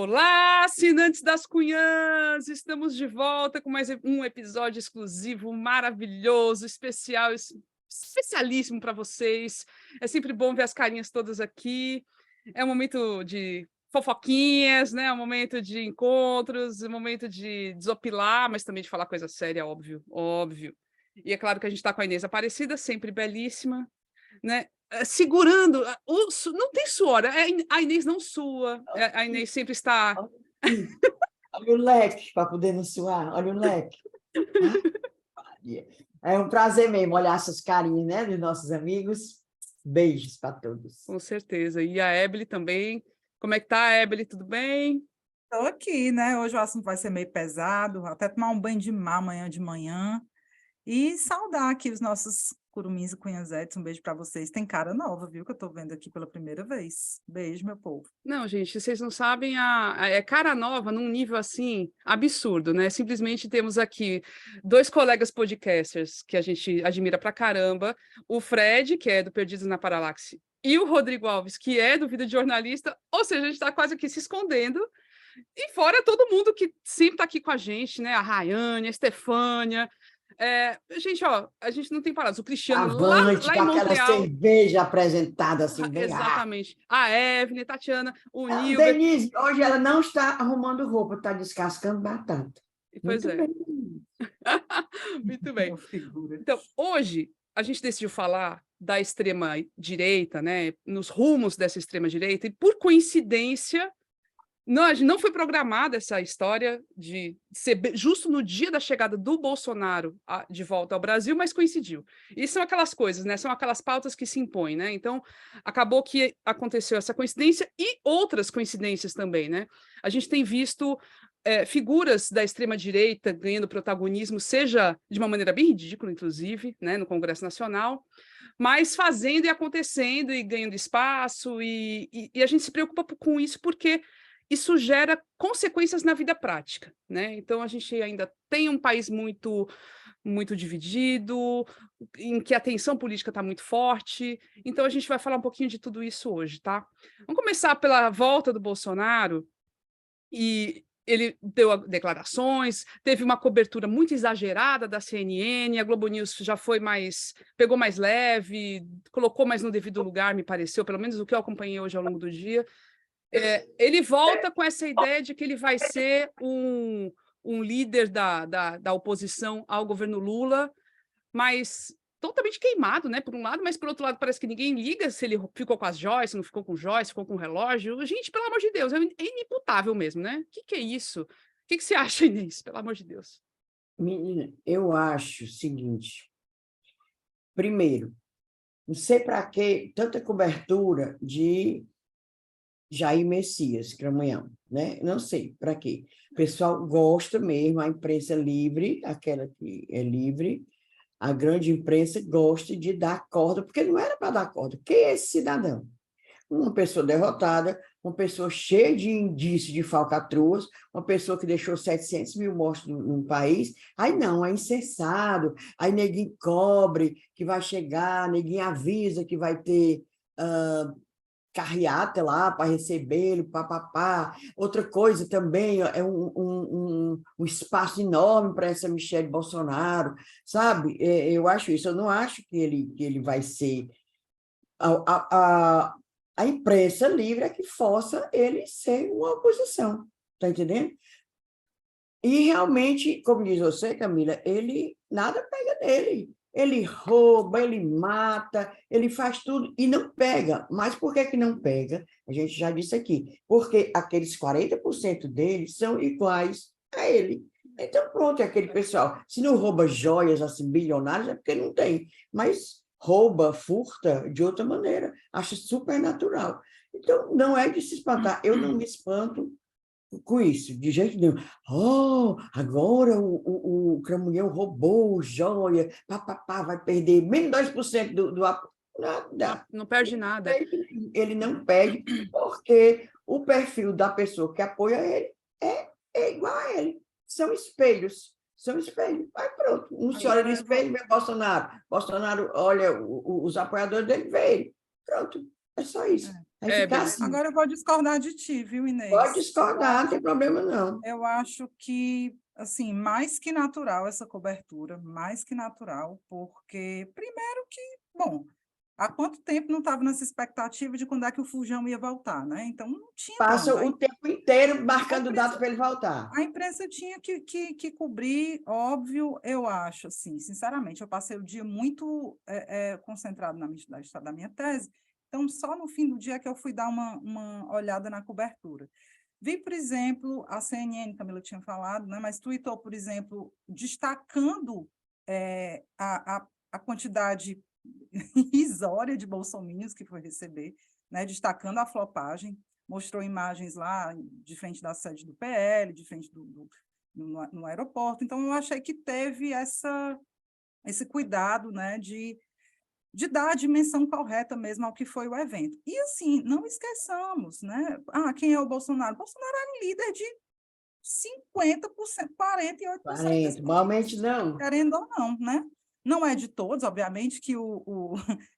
Olá, assinantes das Cunhãs! Estamos de volta com mais um episódio exclusivo, maravilhoso, especial, especialíssimo para vocês. É sempre bom ver as carinhas todas aqui. É um momento de fofoquinhas, né? É um momento de encontros, um momento de desopilar, mas também de falar coisa séria, óbvio, óbvio. E é claro que a gente está com a Inês Aparecida, sempre belíssima, né? Segurando, não tem suor, a Inês não sua, a Inês sempre está... Olha o leque para poder não suar, olha o leque. É um prazer mesmo olhar essas carinhas, né, dos nossos amigos. Beijos para todos. Com certeza. E a Ebele também. Como é que tá, Ebele? Tudo bem? Estou aqui, né? Hoje o assunto vai ser meio pesado, até tomar um banho de mar amanhã de manhã e saudar aqui os nossos curumins e cunhazetes. Um beijo para vocês. Tem cara nova, viu? Que eu estou vendo aqui pela primeira vez. Beijo, meu povo. Não, gente, vocês não sabem, é cara nova num nível assim absurdo, né? Simplesmente temos aqui dois colegas podcasters que a gente admira pra caramba, o Fred, que é do Perdidos na Paralaxe, e o Rodrigo Alves, que é do Vida de Jornalista, ou seja, a gente está quase aqui se escondendo, e fora todo mundo que sempre está aqui com a gente, né? A Rayane, a Estefânia. Gente, ó, a gente não tem palavras. O Cristiano Avante, lá com em aquela Montreal. cerveja apresentada assim, bem. Exatamente. A Evelyn, a Tatiana, o Nilber. Denise, hoje ela não está arrumando roupa, está descascando batata. Pois Muito é. bem. Muito bem. Então, hoje, a gente decidiu falar da extrema-direita, né? Nos rumos dessa extrema-direita, e por coincidência. Não foi programada essa história de ser justo no dia da chegada do Bolsonaro de volta ao Brasil, mas coincidiu. E são aquelas coisas, né? São aquelas pautas que se impõem, né? Então, acabou que aconteceu essa coincidência e outras coincidências também, né? A gente tem visto figuras da extrema-direita ganhando protagonismo, seja de uma maneira bem ridícula, inclusive, né? No Congresso Nacional, mas fazendo e acontecendo e ganhando espaço, e a gente se preocupa com isso porque isso gera consequências na vida prática, né? Então, a gente ainda tem um país muito, muito dividido, em que a tensão política está muito forte. Então, a gente vai falar um pouquinho de tudo isso hoje, tá? Vamos começar pela volta do Bolsonaro. E ele deu declarações, teve uma cobertura muito exagerada da CNN, a Globo News já pegou mais leve, colocou mais no devido lugar, me pareceu, pelo menos o que eu acompanhei hoje ao longo do dia. Ele volta com essa ideia de que ele vai ser um líder da oposição ao governo Lula, mas totalmente queimado, né? Por um lado, mas por outro lado parece que ninguém liga se ele ficou com as joias, se não ficou com joias, ficou com relógio. Gente, pelo amor de Deus, é inimputável mesmo, né? O que é isso? O que você acha, Inês? Pelo amor de Deus. Menina, eu acho o seguinte. Primeiro, não sei para que tanta cobertura de Jair Messias Cramunhão, né? Não sei para quê. O pessoal gosta mesmo, a imprensa livre, aquela que é livre, a grande imprensa gosta de dar corda, porque não era para dar corda. Quem é esse cidadão? Uma pessoa derrotada, uma pessoa cheia de indícios de falcatruas, uma pessoa que deixou 700 mil mortos no país. Aí não, é incensado, aí neguinho cobre que vai chegar, neguinho avisa que vai ter carreata lá para recebê-lo, papapá. Outra coisa também, é um espaço enorme para essa Michelle Bolsonaro, sabe? Eu acho isso, eu não acho que ele vai ser... A imprensa livre é que força ele ser uma oposição, está entendendo? E realmente, como diz você, Camila, ele nada pega nele. Ele rouba, ele mata, ele faz tudo e não pega. Mas por que não pega? A gente já disse aqui. Porque aqueles 40% deles são iguais a ele. Então, pronto, é aquele pessoal. Se não rouba joias assim, bilionárias, é porque não tem. Mas rouba, furta de outra maneira. Acho super natural. Então, não é de se espantar. Eu não me espanto com isso, de jeito nenhum. Oh, agora o Cramunhão roubou joia, papapá, vai perder menos 2% do apoio. Nada. Não perde nada. Ele não perde, porque o perfil da pessoa que apoia ele é igual a ele. São espelhos. São espelhos. Aí pronto. Um se olha no espelho e vê Bolsonaro. Bolsonaro olha os apoiadores dele, vê ele. Pronto. É só isso. Aí É, ficar bem. assim. Agora eu vou discordar de ti, viu, Inês? Pode discordar, não tem problema não. Eu acho que, assim, mais que natural essa cobertura, mais que natural, porque, primeiro que, bom, há quanto tempo não estava nessa expectativa de quando é que o Fujão ia voltar, né? Então, não tinha para Passa onde. o tempo inteiro marcando data para ele voltar. A imprensa tinha que cobrir, óbvio, eu acho, assim, sinceramente, eu passei o dia muito concentrado da minha tese, então só no fim do dia que eu fui dar uma olhada na cobertura. Vi, por exemplo, a CNN, Camila tinha falado, né, mas tweetou, por exemplo, destacando a quantidade irrisória de bolsominions que foi receber, né, destacando a flopagem, mostrou imagens lá de frente da sede do PL, de frente no aeroporto. Então, eu achei que teve esse cuidado, né, de dar a dimensão correta mesmo ao que foi o evento. E, assim, não esqueçamos, né? Quem é o Bolsonaro? O Bolsonaro é líder de 50%, 48% das 40, normalmente não. querendo ou não, né? Não é de todos, obviamente, que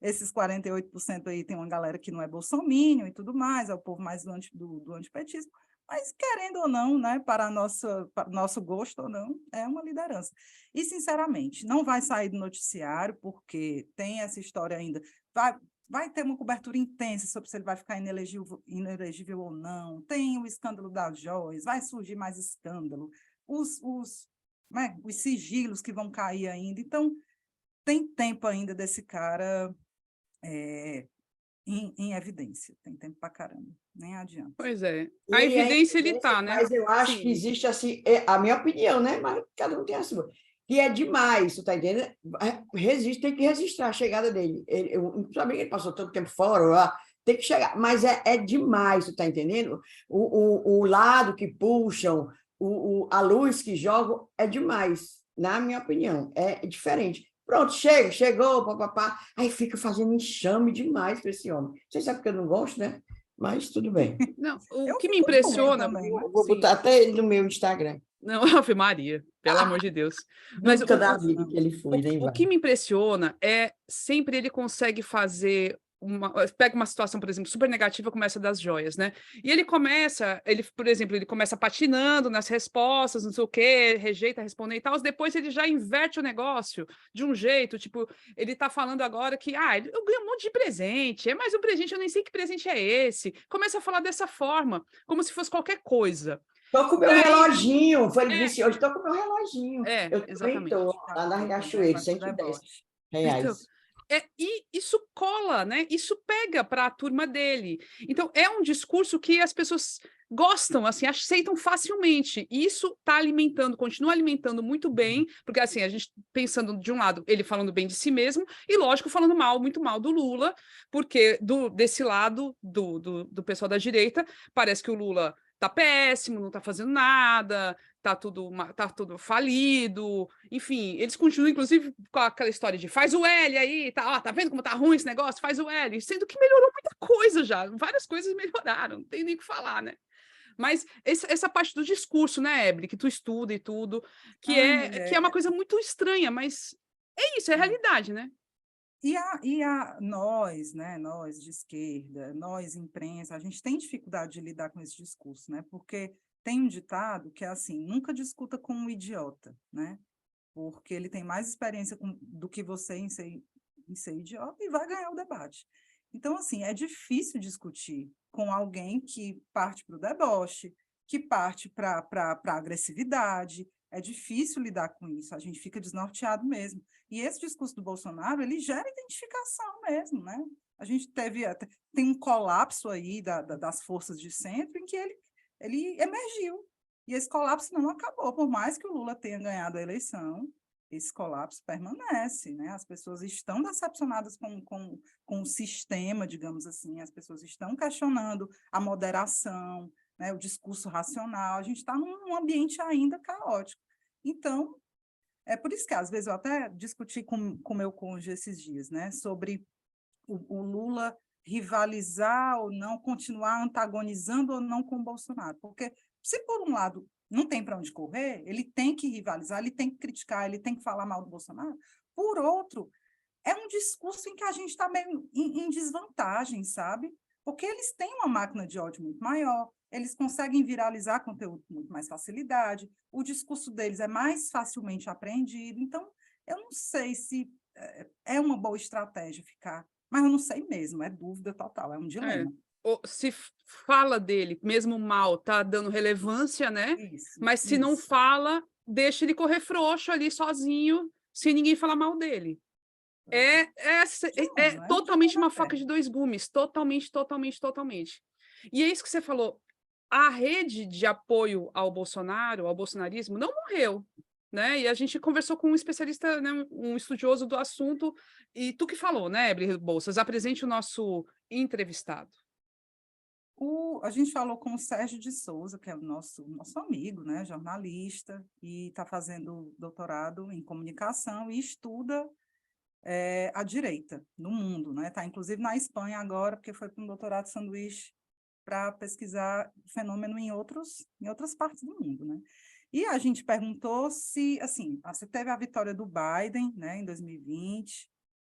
esses 48% aí tem uma galera que não é bolsominion e tudo mais, é o povo mais do antipetismo, mas, querendo ou não, né, para nosso gosto ou não, é uma liderança. E, sinceramente, não vai sair do noticiário, porque tem essa história ainda. Vai ter uma cobertura intensa sobre se ele vai ficar inelegível ou não, tem o escândalo das joias, vai surgir mais escândalo, os sigilos que vão cair ainda. Então, tem tempo ainda desse cara em evidência. Tem tempo para caramba. Nem adianta. Pois é. A evidência ele está, né? Mas eu acho que existe, assim, a minha opinião, né? Mas cada um tem a sua. Que é demais, tu tá entendendo? Tem que registrar a chegada dele. Eu não sabia que ele passou tanto tempo fora, lá, tem que chegar. Mas é demais, tu tá entendendo? O lado que puxam, a luz que jogam, é demais, na minha opinião. É diferente. Pronto, chegou, papapá. Aí fica fazendo enxame demais para esse homem. Você sabe que eu não gosto, né? Mas tudo bem. Não, o Eu que me fico doida impressiona. também, né? Vou botar até ele no meu Instagram. Não, Ave Maria, pelo amor de Deus. Mas Nunca da vida que ele foi, nem o vai. que me impressiona é sempre ele consegue fazer pega uma situação, por exemplo, super negativa, começa das joias, né? E por exemplo, ele começa patinando nas respostas, não sei o quê, rejeita responder e tal, depois ele já inverte o negócio de um jeito, tipo, ele tá falando agora que, eu ganhei um monte de presente, é mais um presente, eu nem sei que presente é esse. Começa a falar dessa forma, como se fosse qualquer coisa. Tô com o meu reloginho, foi ele disse, hoje tô com o meu reloginho. Eu também Exatamente. tô, lá na Riachuelo, Negócio de 110 deboche. reais. Então, e isso cola, né? Isso pega para a turma dele. Então, é um discurso que as pessoas gostam, assim, aceitam facilmente. E isso está alimentando, continua alimentando muito bem, porque assim, a gente pensando de um lado, ele falando bem de si mesmo, e lógico, falando muito mal do Lula, porque desse lado do pessoal da direita, parece que o Lula tá péssimo, não tá fazendo nada, tá tudo falido, enfim, eles continuam, inclusive, com aquela história de faz o L aí, tá vendo como tá ruim esse negócio? Faz o L, sendo que melhorou muita coisa já, várias coisas melhoraram, não tem nem o que falar, né? Mas essa parte do discurso, né, Ebre, que tu estuda e tudo, que é uma coisa muito estranha, mas é isso, é a realidade, né? Nós, né, nós de esquerda, nós imprensa, a gente tem dificuldade de lidar com esse discurso, né? Porque tem um ditado que é assim, nunca discuta com um idiota, né? Porque ele tem mais experiência do que você em ser idiota e vai ganhar o debate. Então, assim, é difícil discutir com alguém que parte para o deboche, que parte para a agressividade. É difícil lidar com isso, a gente fica desnorteado mesmo. E esse discurso do Bolsonaro, ele gera identificação mesmo, né? A gente tem um colapso aí das forças de centro em que ele emergiu. E esse colapso não acabou, por mais que o Lula tenha ganhado a eleição, esse colapso permanece, né? As pessoas estão decepcionadas com o sistema, digamos assim, as pessoas estão questionando a moderação, né? O discurso racional, a gente está num ambiente ainda caótico. Então, é por isso que, às vezes, eu até discuti com meu cônjuge esses dias, né? Sobre o Lula rivalizar ou não, continuar antagonizando ou não com o Bolsonaro, porque se, por um lado, não tem para onde correr, ele tem que rivalizar, ele tem que criticar, ele tem que falar mal do Bolsonaro. Por outro, é um discurso em que a gente está meio em desvantagem, sabe? Porque eles têm uma máquina de ódio muito maior, eles conseguem viralizar conteúdo com muito mais facilidade, o discurso deles é mais facilmente apreendido, então eu não sei se é uma boa estratégia ficar, mas eu não sei mesmo, é dúvida total, é um dilema. Se fala dele, mesmo mal, tá dando relevância, né? Isso, mas se não fala, deixa ele correr frouxo ali sozinho, sem ninguém falar mal dele. É totalmente uma faca de dois gumes, totalmente. E é isso que você falou, a rede de apoio ao Bolsonaro, ao bolsonarismo, não morreu, né? E a gente conversou com um especialista, né, um estudioso do assunto, e tu que falou, né, Ebre Bolsas, apresente o nosso entrevistado. A gente falou com o Sérgio de Souza, que é o nosso amigo, né, jornalista, e está fazendo doutorado em comunicação e estuda a direita no mundo, né? Está inclusive na Espanha agora, porque foi para um doutorado de sanduíche para pesquisar o fenômeno em outras partes do mundo, né? E a gente perguntou se, assim, você teve a vitória do Biden, né, em 2020,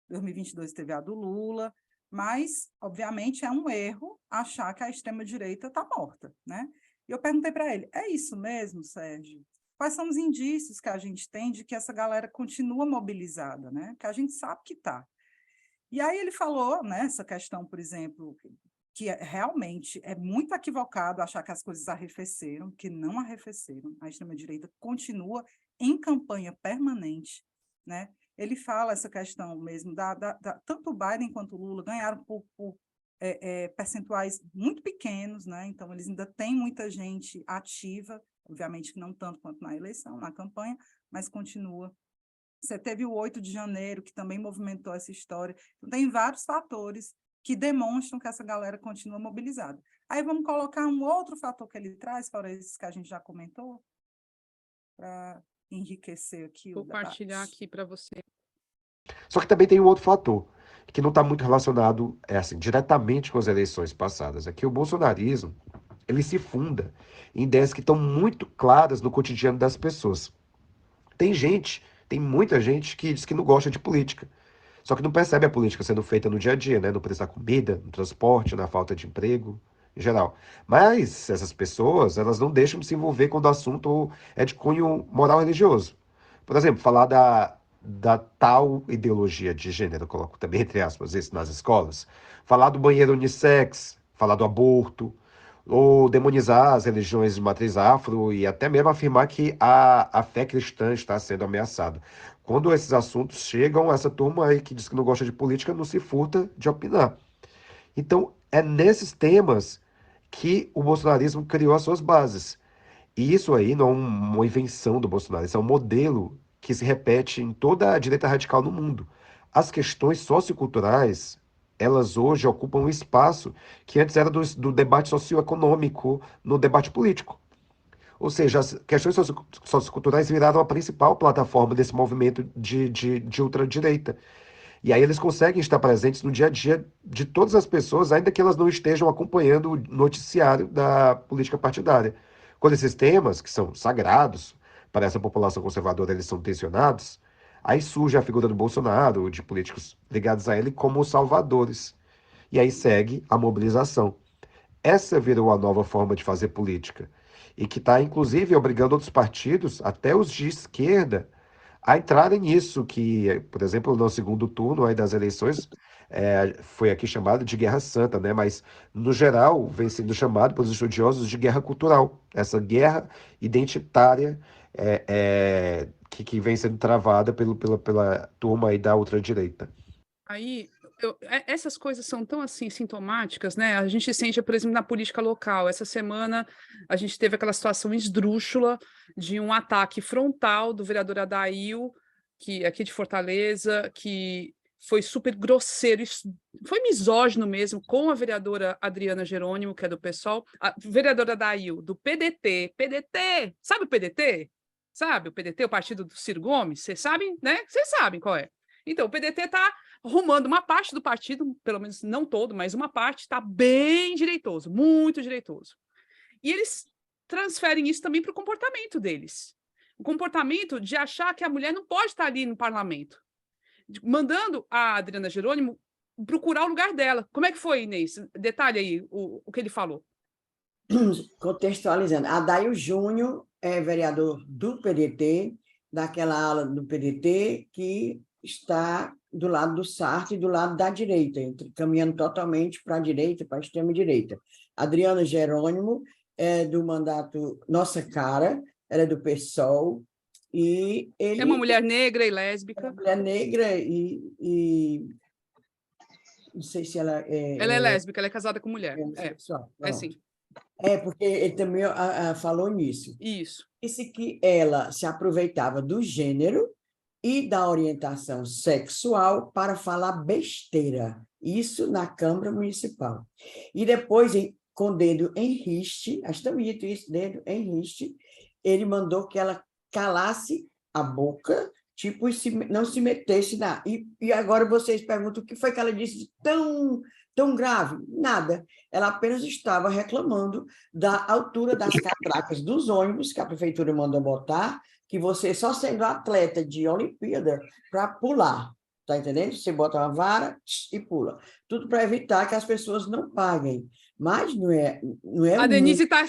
2022 teve a do Lula, mas, obviamente, é um erro achar que a extrema-direita está morta, né? E eu perguntei para ele, é isso mesmo, Sérgio? Quais são os indícios que a gente tem de que essa galera continua mobilizada, né? Que a gente sabe que está. E aí ele falou, né, essa questão, por exemplo, que realmente é muito equivocado achar que as coisas arrefeceram, que não arrefeceram. A extrema-direita continua em campanha permanente, né? Ele fala essa questão mesmo, tanto o Biden quanto o Lula ganharam por percentuais muito pequenos, né? Então, eles ainda têm muita gente ativa, obviamente que não tanto quanto na eleição, na campanha, mas continua. Você teve o 8 de janeiro, que também movimentou essa história. Então, tem vários fatores que demonstram que essa galera continua mobilizada. Aí vamos colocar um outro fator que ele traz, fora esses que a gente já comentou, para enriquecer aqui Vou o debate. compartilhar aqui para você. Só que também tem um outro fator, que não está muito relacionado diretamente com as eleições passadas. É que o bolsonarismo ele se funda em ideias que estão muito claras no cotidiano das pessoas. Tem muita gente que diz que não gosta de política, só que não percebe a política sendo feita no dia a dia, né? No preço da comida, no transporte, na falta de emprego, em geral. Mas essas pessoas, elas não deixam de se envolver quando o assunto é de cunho moral e religioso. Por exemplo, falar da tal ideologia de gênero, coloco também entre aspas isso nas escolas, falar do banheiro unissex, falar do aborto, ou demonizar as religiões de matriz afro e até mesmo afirmar que a fé cristã está sendo ameaçada. Quando esses assuntos chegam, essa turma aí que diz que não gosta de política não se furta de opinar. Então, é nesses temas que o bolsonarismo criou as suas bases. E isso aí não é uma invenção do Bolsonaro, isso é um modelo que se repete em toda a direita radical no mundo. As questões socioculturais, elas hoje ocupam um espaço que antes era do debate socioeconômico no debate político. Ou seja, as questões socioculturais viraram a principal plataforma desse movimento de ultradireita. E aí eles conseguem estar presentes no dia a dia de todas as pessoas, ainda que elas não estejam acompanhando o noticiário da política partidária. Quando esses temas, que são sagrados para essa população conservadora, eles são tensionados, aí surge a figura do Bolsonaro, de políticos ligados a ele, como os salvadores. E aí segue a mobilização. Essa virou a nova forma de fazer política. E que está, inclusive, obrigando outros partidos, até os de esquerda, a entrarem nisso, que, por exemplo, no segundo turno aí das eleições, foi aqui chamado de Guerra Santa, né? Mas, no geral, vem sendo chamado pelos estudiosos de guerra cultural. Essa guerra identitária que vem sendo travada pela turma aí da ultradireita. Aí, essas coisas são tão assim sintomáticas, né? A gente sente, por exemplo, na política local. Essa semana a gente teve aquela situação esdrúxula de um ataque frontal do vereador Adail, que aqui de Fortaleza, que foi super grosseiro, foi misógino mesmo, com a vereadora Adriana Jerônimo, que é do PSOL, a vereadora Adail, do PDT, sabe o PDT? Sabe o PDT, o partido do Ciro Gomes? Vocês sabem, né? Vocês sabem qual é. Então, o PDT está arrumando uma parte do partido, pelo menos não todo, mas uma parte está bem direitoso, muito direitoso. E eles transferem isso também para o comportamento deles. O comportamento de achar que a mulher não pode estar ali no parlamento. mandando a Adriana Jerônimo procurar o lugar dela. Como é que foi, Inês? Detalhe aí o que ele falou. Contextualizando, Adair Júnior é vereador do PDT, daquela ala do PDT que está do lado do Sartre e do lado da direita, caminhando totalmente para a direita, para a extrema-direita. Adriana Jerônimo é do mandato Nossa Cara, ela é do PSOL, e ele... É uma mulher negra e É lésbica. uma mulher negra e não sei se ela Ela é lésbica, ela é casada com mulher. É homossexual. sim. Porque ele também falou nisso. Isso. Disse que ela se aproveitava do gênero e da orientação sexual para falar besteira. Isso na Câmara Municipal. E depois, com dedo em riste, acho tão bonito isso, dedo em riste, ele mandou que ela calasse a boca, tipo, não se metesse na... E agora vocês perguntam o que foi que ela disse de tão grave? Nada. Ela apenas estava reclamando da altura das catracas dos ônibus que a prefeitura mandou botar, que você só sendo atleta de Olimpíada para pular, tá entendendo? Você bota uma vara e pula. Tudo para evitar que as pessoas não paguem. Mas não é a Denise está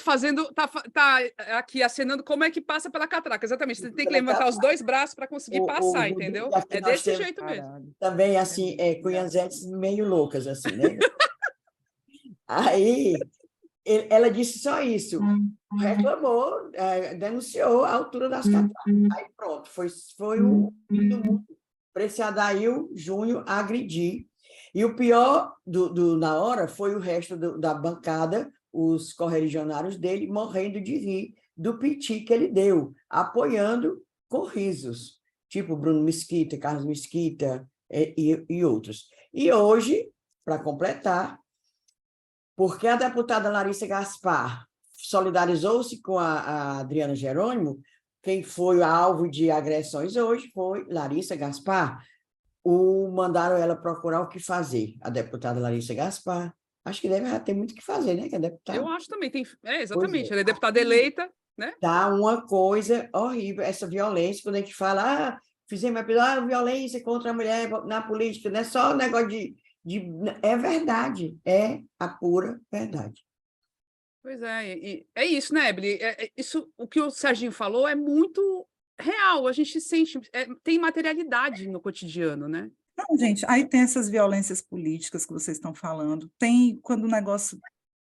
tá aqui acenando como é que passa pela catraca. Exatamente. Você tem que levantar os dois braços para conseguir passar, entendeu? É desse jeito mesmo. Também, assim, cunhazetes meio loucas, assim, né? Aí, ela disse só isso. Reclamou, denunciou a altura das catracas. Aí, pronto, foi o fim do mundo para esse Adair Júnior agredir. E o pior na hora foi o resto da bancada, os correligionários dele, morrendo de rir do piti que ele deu, apoiando com risos, tipo Bruno Mesquita, Carlos Mesquita e outros. E hoje, para completar, porque a deputada Larissa Gaspar solidarizou-se com a Adriana Jerônimo, quem foi alvo de agressões hoje foi Larissa Gaspar. Mandaram ela procurar o que fazer, a deputada Larissa Gaspar. Acho que deve ter muito o que fazer, né? Que é deputada. Eu acho também. Exatamente. Ela é deputada eleita, né? Dá uma coisa horrível, essa violência, quando a gente fala, fizemos um episódio, violência contra a mulher na política, não é só um negócio é verdade, é a pura verdade. Pois é, e é isso, né, Ebeli? Isso, o que o Serginho falou é muito real, a gente sente, tem materialidade no cotidiano, né? Não, gente, aí tem essas violências políticas que vocês estão falando, tem quando o negócio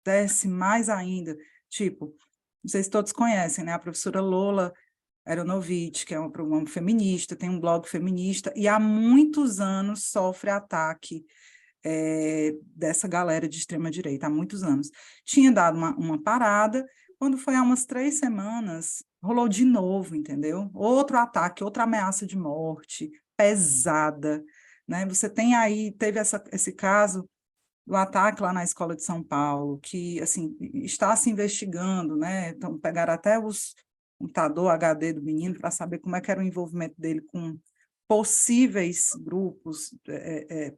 desce mais ainda, tipo, vocês todos conhecem, né, a professora Lola Aronovitch, que é uma feminista, tem um blog feminista, e há muitos anos sofre ataque dessa galera de extrema-direita, há muitos anos. Tinha dado uma parada, quando foi há umas 3 semanas, rolou de novo, entendeu? Outro ataque, outra ameaça de morte, pesada, né? Você tem aí, teve esse caso do ataque lá na escola de São Paulo, que, assim, está se investigando, né? Então, pegaram até os computador HD do menino para saber como é que era o envolvimento dele com possíveis grupos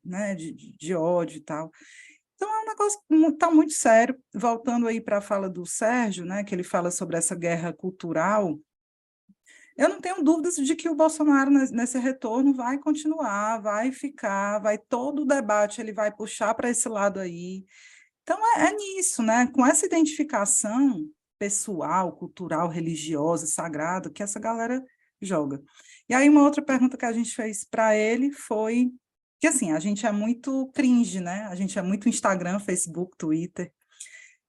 né, de ódio e tal. Então, é um negócio que está muito sério. Voltando aí para a fala do Sérgio, né, que ele fala sobre essa guerra cultural, eu não tenho dúvidas de que o Bolsonaro, nesse retorno, vai continuar, vai ficar, todo o debate ele vai puxar para esse lado aí. Então, é nisso, né? Com essa identificação pessoal, cultural, religiosa, sagrada, que essa galera joga. E aí, uma outra pergunta que a gente fez para ele foi que, assim, a gente é muito cringe, né? A gente é muito Instagram, Facebook, Twitter,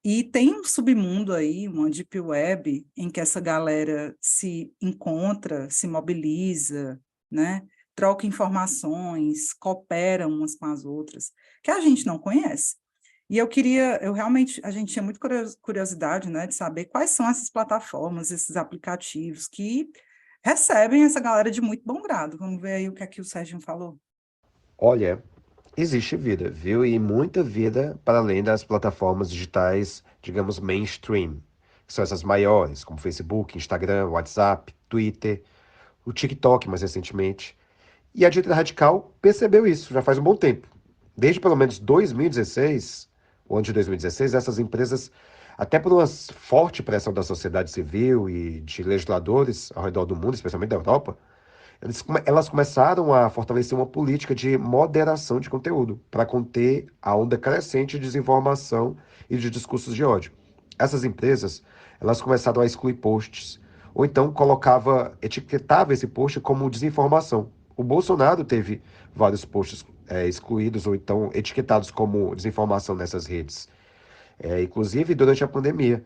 e tem um submundo aí, uma deep web, em que essa galera se encontra, se mobiliza, né? Troca informações, coopera umas com as outras, que a gente não conhece. E a gente tinha muita curiosidade, né, de saber quais são essas plataformas, esses aplicativos que recebem essa galera de muito bom grado. Vamos ver aí o que aqui o Serginho falou. Olha, existe vida, viu? E muita vida para além das plataformas digitais, digamos, mainstream, que são essas maiores, como Facebook, Instagram, WhatsApp, Twitter, o TikTok mais recentemente. E a direita radical percebeu isso já faz um bom tempo. Desde pelo menos 2016, o ano de 2016, essas empresas, até por uma forte pressão da sociedade civil e de legisladores ao redor do mundo, especialmente da Europa, Elas começaram a fortalecer uma política de moderação de conteúdo para conter a onda crescente de desinformação e de discursos de ódio. Essas empresas, elas começaram a excluir posts, ou então etiquetava esse post como desinformação. O Bolsonaro teve vários posts excluídos ou então etiquetados como desinformação nessas redes, inclusive durante a pandemia.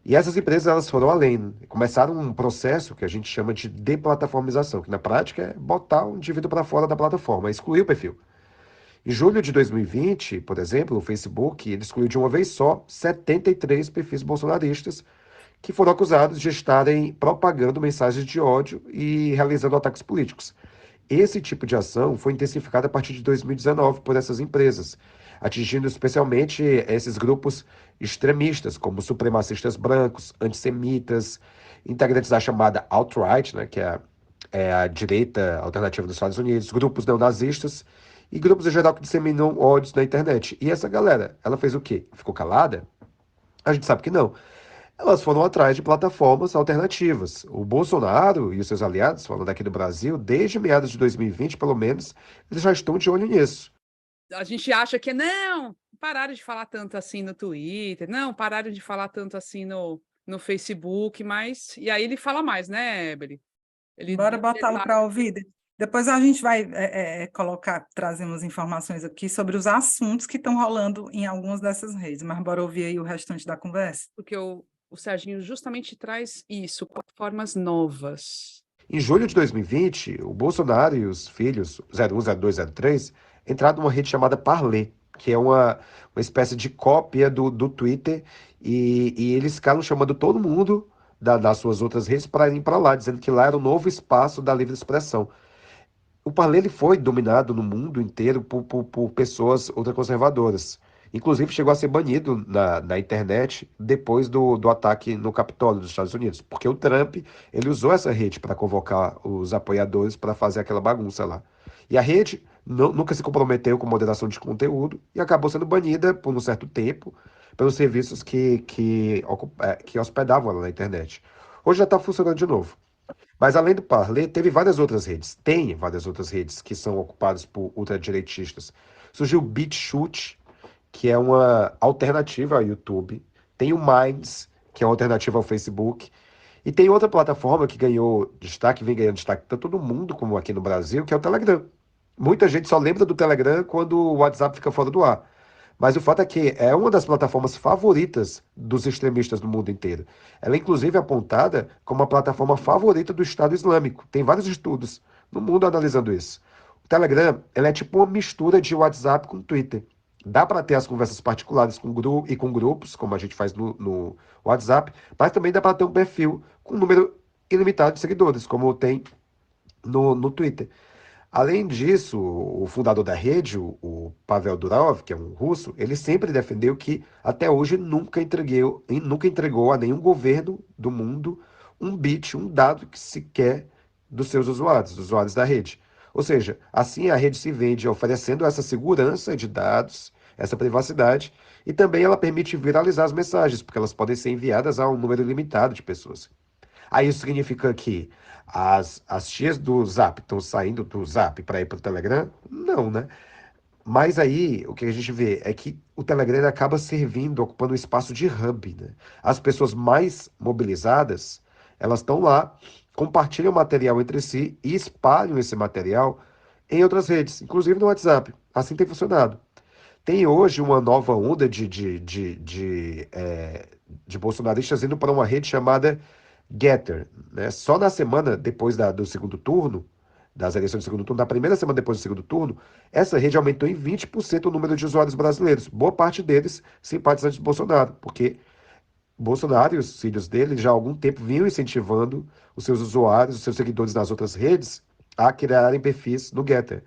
E essas empresas elas foram além, né? Começaram um processo que a gente chama de deplataformização, que na prática é botar o indivíduo para fora da plataforma, excluir o perfil. Em julho de 2020, por exemplo, o Facebook ele excluiu de uma vez só 73 perfis bolsonaristas que foram acusados de estarem propagando mensagens de ódio e realizando ataques políticos. Esse tipo de ação foi intensificado a partir de 2019 por essas empresas, atingindo especialmente esses grupos extremistas, como supremacistas brancos, antissemitas, integrantes da chamada alt-right, né, que é a direita alternativa dos Estados Unidos, grupos neonazistas e grupos em geral que disseminam ódios na internet. E essa galera, ela fez o quê? Ficou calada? A gente sabe que não. Elas foram atrás de plataformas alternativas. O Bolsonaro e os seus aliados, falando aqui do Brasil, desde meados de 2020, pelo menos, eles já estão de olho nisso. A gente acha que não, pararam de falar tanto assim no Twitter, não, pararam de falar tanto assim no Facebook, mas... E aí ele fala mais, né, Eberly? Bora botá-lo para ouvir. Depois a gente vai trazer umas informações aqui sobre os assuntos que estão rolando em algumas dessas redes, mas bora ouvir aí o restante da conversa. Porque o Serginho justamente traz isso, plataformas novas. Em julho de 2020, o Bolsonaro e os filhos 01, 02, 03 entraram numa rede chamada Parler, que é uma espécie de cópia do Twitter, e eles ficaram chamando todo mundo das suas outras redes para irem para lá, dizendo que lá era o novo espaço da livre expressão. O Parler ele foi dominado no mundo inteiro por pessoas ultraconservadoras. Inclusive, chegou a ser banido na internet depois do ataque no Capitólio dos Estados Unidos, porque o Trump ele usou essa rede para convocar os apoiadores para fazer aquela bagunça lá. E a rede nunca se comprometeu com moderação de conteúdo e acabou sendo banida por um certo tempo pelos serviços que hospedavam ela na internet. Hoje já está funcionando de novo. Mas além do Parler, teve várias outras redes. Tem várias outras redes que são ocupadas por ultradireitistas. Surgiu o BitChute, que é uma alternativa ao YouTube. Tem o Minds, que é uma alternativa ao Facebook. E tem outra plataforma que ganhou destaque, vem ganhando destaque para todo mundo, como aqui no Brasil, que é o Telegram. Muita gente só lembra do Telegram quando o WhatsApp fica fora do ar. Mas o fato é que é uma das plataformas favoritas dos extremistas no mundo inteiro. Ela é inclusive apontada como a plataforma favorita do Estado Islâmico. Tem vários estudos no mundo analisando isso. O Telegram, ela é tipo uma mistura de WhatsApp com Twitter. Dá para ter as conversas particulares com grupos, como a gente faz no WhatsApp, mas também dá para ter um perfil com um número ilimitado de seguidores, como tem no Twitter. Além disso, o fundador da rede, o Pavel Durov, que é um russo, ele sempre defendeu que até hoje nunca entregou a nenhum governo do mundo um bit, um dado que sequer dos seus usuários, dos usuários da rede. Ou seja, assim a rede se vende oferecendo essa segurança de dados, essa privacidade, e também ela permite viralizar as mensagens, porque elas podem ser enviadas a um número limitado de pessoas. Aí isso significa que as tias do Zap estão saindo do Zap para ir para o Telegram? Não, né? Mas aí o que a gente vê é que o Telegram ele acaba servindo, ocupando um espaço de hub, né? As pessoas mais mobilizadas, elas estão lá, compartilham material entre si e espalham esse material em outras redes, inclusive no WhatsApp. Assim tem funcionado. Tem hoje uma nova onda de bolsonaristas indo para uma rede chamada Getter, né? Só na semana depois do segundo turno, das eleições do segundo turno, na primeira semana depois do segundo turno, essa rede aumentou em 20% o número de usuários brasileiros. Boa parte deles simpatizantes de Bolsonaro, porque Bolsonaro e os filhos dele já há algum tempo vinham incentivando os seus usuários, os seus seguidores nas outras redes, a criarem perfis no Getter.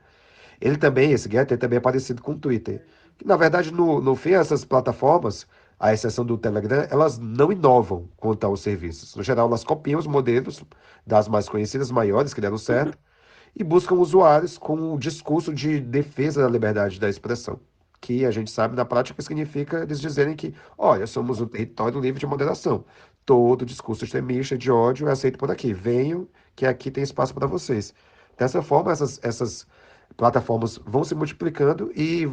Esse Getter também é parecido com o Twitter. Que, na verdade, no fim, essas plataformas, à exceção do Telegram, elas não inovam quanto aos serviços. No geral, elas copiam os modelos das mais conhecidas, maiores, que deram certo, e buscam usuários com um discurso de defesa da liberdade da expressão. Que a gente sabe, na prática, significa eles dizerem que, olha, somos um território livre de moderação. Todo discurso extremista de ódio é aceito por aqui. Venham, que aqui tem espaço para vocês. Dessa forma, essas plataformas vão se multiplicando e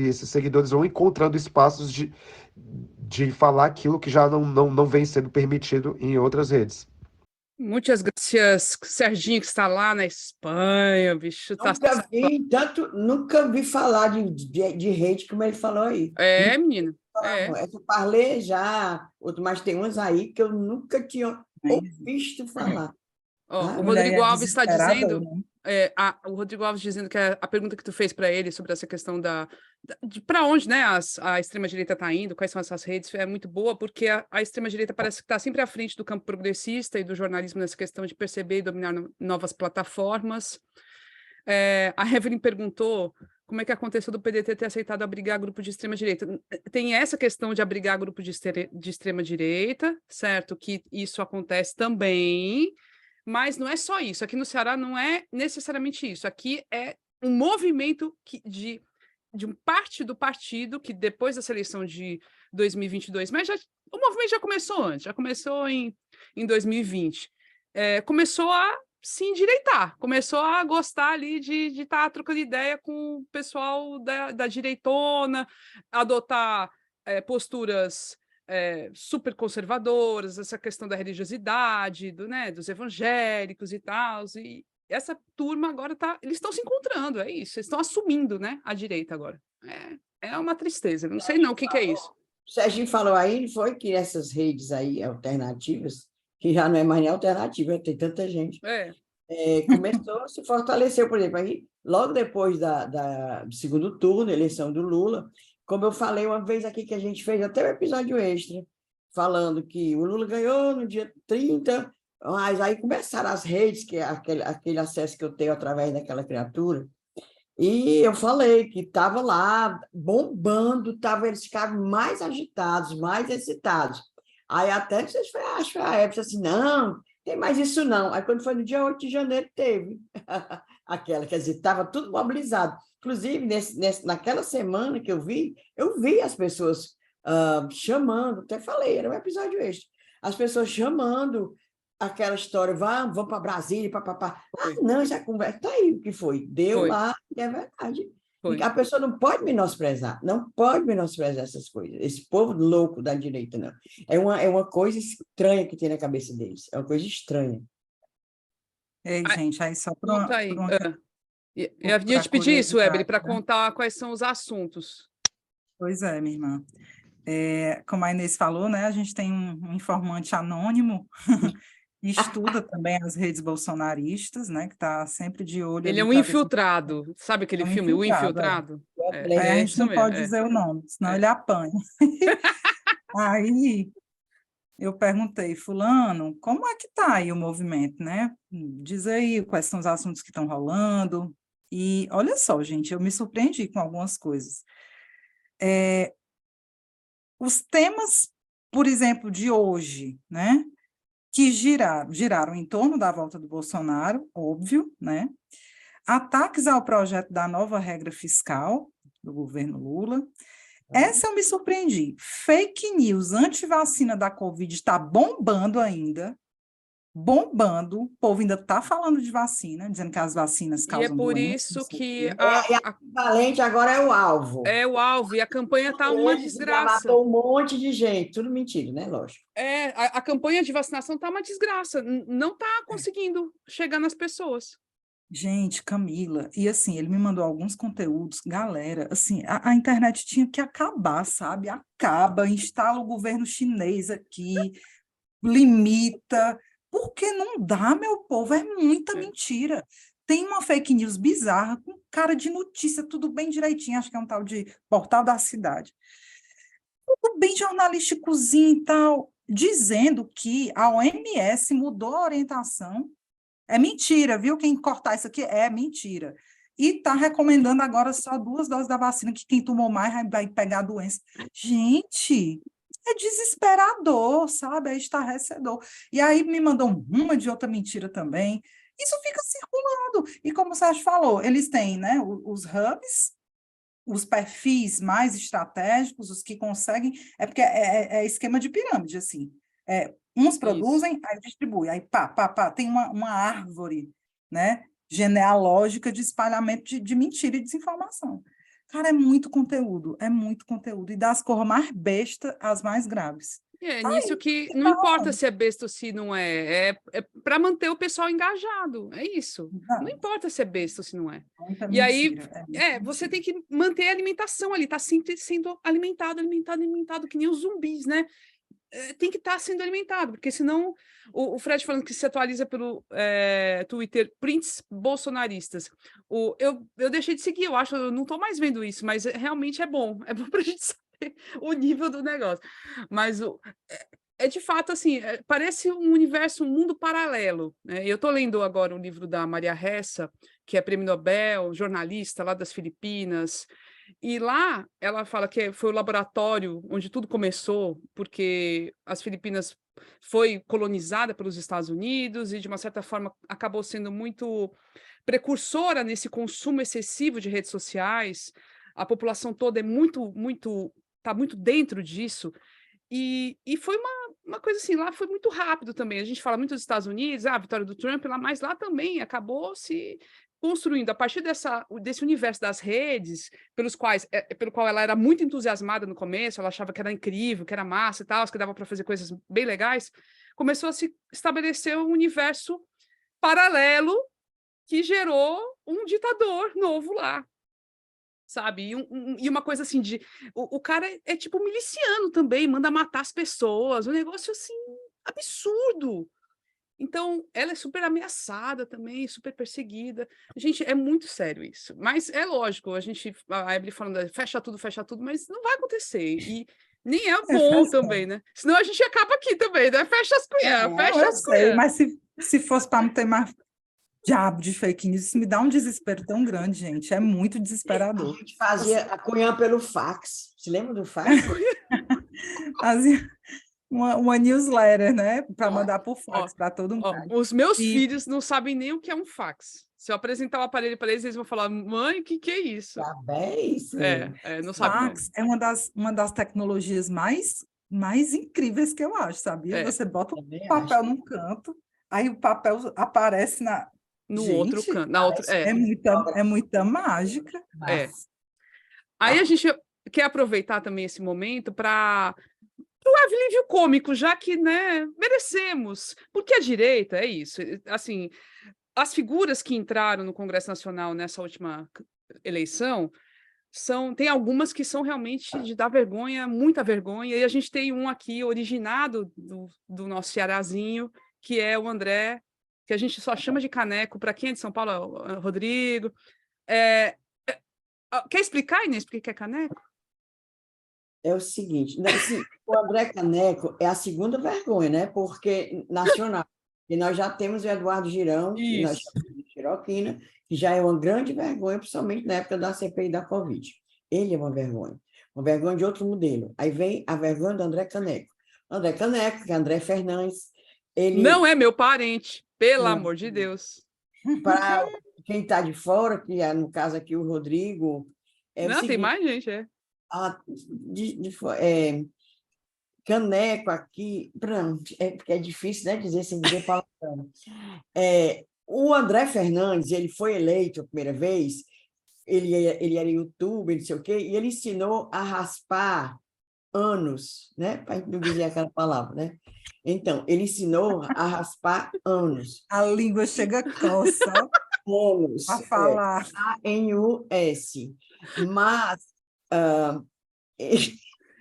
esses seguidores vão encontrando espaços de falar aquilo que já não vem sendo permitido em outras redes. Muitas gracias, Serginho, que está lá na Espanha, bicho. Nunca vi falar de hate como ele falou aí. Menina. Essa parlei já, mas tem umas aí que eu nunca tinha ouvido falar. O Rodrigo Alves está dizendo, o Rodrigo Alves dizendo que a pergunta que tu fez para ele sobre essa questão de para onde, né, a extrema-direita está indo, quais são essas redes, é muito boa, porque a extrema-direita parece que está sempre à frente do campo progressista e do jornalismo nessa questão de perceber e dominar novas plataformas. A Evelyn perguntou como é que aconteceu do PDT ter aceitado abrigar grupo de extrema-direita. Tem essa questão de abrigar grupo de extrema-direita, certo? Que isso acontece também, mas não é só isso. Aqui no Ceará não é necessariamente isso. Aqui é um movimento de parte do partido que, depois da eleição de 2022, mas o movimento já começou antes, já começou em 2020, começou a se endireitar, começou a gostar ali de estar trocando ideia com o pessoal da direitona, adotar posturas super conservadoras, essa questão da religiosidade, dos evangélicos e tal, e essa turma agora eles estão se encontrando, é isso, eles estão assumindo, né, a direita agora. É uma tristeza, não sei não o que é isso. O Serginho falou aí, foi que essas redes aí alternativas, que já não é mais nem alternativa, tem tanta gente, começou a se fortalecer, por exemplo, aí, logo depois do segundo turno, eleição do Lula, como eu falei uma vez aqui que a gente fez até um episódio extra, falando que o Lula ganhou no dia 30, mas aí começaram as redes, que é aquele acesso que eu tenho através daquela criatura, e eu falei que estava lá bombando, eles ficaram mais agitados, mais excitados. Aí até vocês acho que a época assim, não, tem mais isso não. Aí quando foi no dia 8 de janeiro, teve aquela, quer dizer, estava tudo mobilizado. Inclusive, naquela semana que eu vi as pessoas chamando, até falei, era um episódio extra, as pessoas chamando aquela história, vamos para Brasília, papapá. Não, já conversa, tá aí o que foi. Deu lá, e é verdade. A pessoa não pode menosprezar, não pode menosprezar essas coisas. Esse povo louco da direita, não. É uma coisa estranha que tem na cabeça deles, é uma coisa estranha. Ei, gente, aí só por uma... Eu ia te pedir isso, Evelyn, para contar quais são os assuntos. Pois é, minha irmã. Como a Inês falou, né, a gente tem um informante anônimo e estuda também as redes bolsonaristas, né, que está sempre de olho. Ele é um infiltrado, sabe aquele filme, O Infiltrado? A gente não pode dizer o nome, senão ele apanha. Aí eu perguntei, fulano, como é que está aí o movimento, né? Diz aí quais são os assuntos que estão rolando. E olha só, gente, eu me surpreendi com algumas coisas. Os temas, por exemplo, de hoje, né, que giraram em torno da volta do Bolsonaro, óbvio, né? Ataques ao projeto da nova regra fiscal do governo Lula. Essa eu me surpreendi. Fake news anti-vacina da Covid está bombando ainda. Bombando. O povo ainda está falando de vacina, dizendo que as vacinas causam doença. E é por isso que a valente agora é o alvo. É o alvo, e a campanha está uma desgraça. Já matou um monte de gente, tudo mentira, né? Lógico. A campanha de vacinação está uma desgraça, não está conseguindo chegar nas pessoas. Gente, Camila, e assim, ele me mandou alguns conteúdos, galera, assim, a internet tinha que acabar, sabe? Acaba, instala o governo chinês aqui, limita, porque não dá, meu povo, é muita mentira. Tem uma fake news bizarra, com cara de notícia, tudo bem direitinho, acho que é um tal de Portal da Cidade. Tudo bem jornalísticozinho e tal, dizendo que a OMS mudou a orientação. É mentira, viu? Quem cortar isso aqui é mentira. E está recomendando agora só 2 doses da vacina, que quem tomou mais vai pegar a doença. Gente, é desesperador, sabe? É estarrecedor. E aí me mandou uma de outra mentira também. Isso fica circulando. E como o Sérgio falou, eles têm, né, os hubs, os perfis mais estratégicos, os que conseguem... porque é esquema de pirâmide, assim. Uns produzem, aí distribuem, aí pá, tem uma árvore, né, genealógica de espalhamento de mentira e desinformação. Cara, é muito conteúdo, e das cores mais bestas às mais graves. É Tá nisso aí, que que não tá importa rolando. se é besta ou se não é para manter o pessoal engajado, é isso. Não Não, importa se é besta ou se não é. muita E aí, mentira, é muita você mentira. tem que manter a alimentação ali, tá sempre sendo alimentado, que nem os zumbis, né? Tem que estar sendo alimentado, porque senão o Fred falando que se atualiza pelo Twitter, prints bolsonaristas. Eu deixei de seguir, eu acho, eu não estou mais vendo isso, mas realmente é bom para a gente saber o nível do negócio. Mas de fato assim, parece um universo, um mundo paralelo, né? Eu estou lendo agora o livro da Maria Ressa, que é prêmio Nobel, jornalista lá das Filipinas. E lá ela fala que foi o laboratório onde tudo começou, porque as Filipinas foi colonizada pelos Estados Unidos e, de uma certa forma, acabou sendo muito precursora nesse consumo excessivo de redes sociais. A população toda está muito dentro disso. E foi uma coisa assim, lá foi muito rápido também. A gente fala muito dos Estados Unidos, a vitória do Trump, mas lá também acabou se construindo a partir desse universo das redes, pelo qual ela era muito entusiasmada no começo, ela achava que era incrível, que era massa e tal, que dava para fazer coisas bem legais, começou a se estabelecer um universo paralelo que gerou um ditador novo lá, sabe? E uma coisa assim o cara é tipo miliciano também, manda matar as pessoas, um negócio assim absurdo. Então, ela é super ameaçada também, super perseguida. Gente, é muito sério isso. Mas é lógico, a Evelyn falando, fecha tudo, mas não vai acontecer. E nem é bom Faz também, né? Senão a gente acaba aqui também, né? Fecha as cunhas, Não, fecha eu as sei, cunhas. mas se fosse para não ter mais diabo de fake news, isso me dá um desespero tão grande, gente. É muito A desesperador. gente fazia a cunhã pelo fax. Se lembra do fax? Fazia uma newsletter, né? Para mandar por Ó, fax para todo mundo. os meus E filhos não sabem nem o que é um fax. Se eu apresentar o aparelho para eles, eles vão falar, mãe, o que é isso? Tá bem, isso. Não sabe não. fax é uma das tecnologias mais incríveis que eu acho, sabia? É, Você bota o Também papel acho. num canto, aí o papel aparece na. no outro Gente, canto, na outra, Parece é muita mágica. é. massa. Aí a gente quer aproveitar também esse momento para o alívio cômico, já que, né, merecemos. Porque a direita é isso. Assim, as figuras que entraram no Congresso Nacional nessa última eleição tem algumas que são realmente de dar vergonha, muita vergonha, e a gente tem um aqui originado do nosso Cearazinho, que é o André, que a gente só chama de Caneco. Para quem é de São Paulo, é o Rodrigo. Quer explicar, Inês, por que é Caneco? É o seguinte, assim, o André Caneco é a segunda vergonha, né? Porque nacional. E nós já temos o Eduardo Girão, que nós Isso. chamamos de Xiroquina, que já é uma grande vergonha, principalmente na época da CPI da Covid. Ele é uma vergonha de outro modelo. Aí vem a vergonha do André Caneco. André Caneco, que é André Fernandes, Não ele, é meu parente, pelo amor de Deus. para quem está de fora, que é, no caso aqui, o Rodrigo, é o Não, tem seguinte, mais gente, Caneco aqui, pronto, porque é difícil, né, dizer sem dizer palavrão. O André Fernandes, ele foi eleito a primeira vez, ele era youtuber, não sei o quê, e ele ensinou a raspar anos, né, para não dizer aquela palavra, né? Então, ele ensinou a raspar anos. A língua chega coça Anos, a falar. ANUS. Mas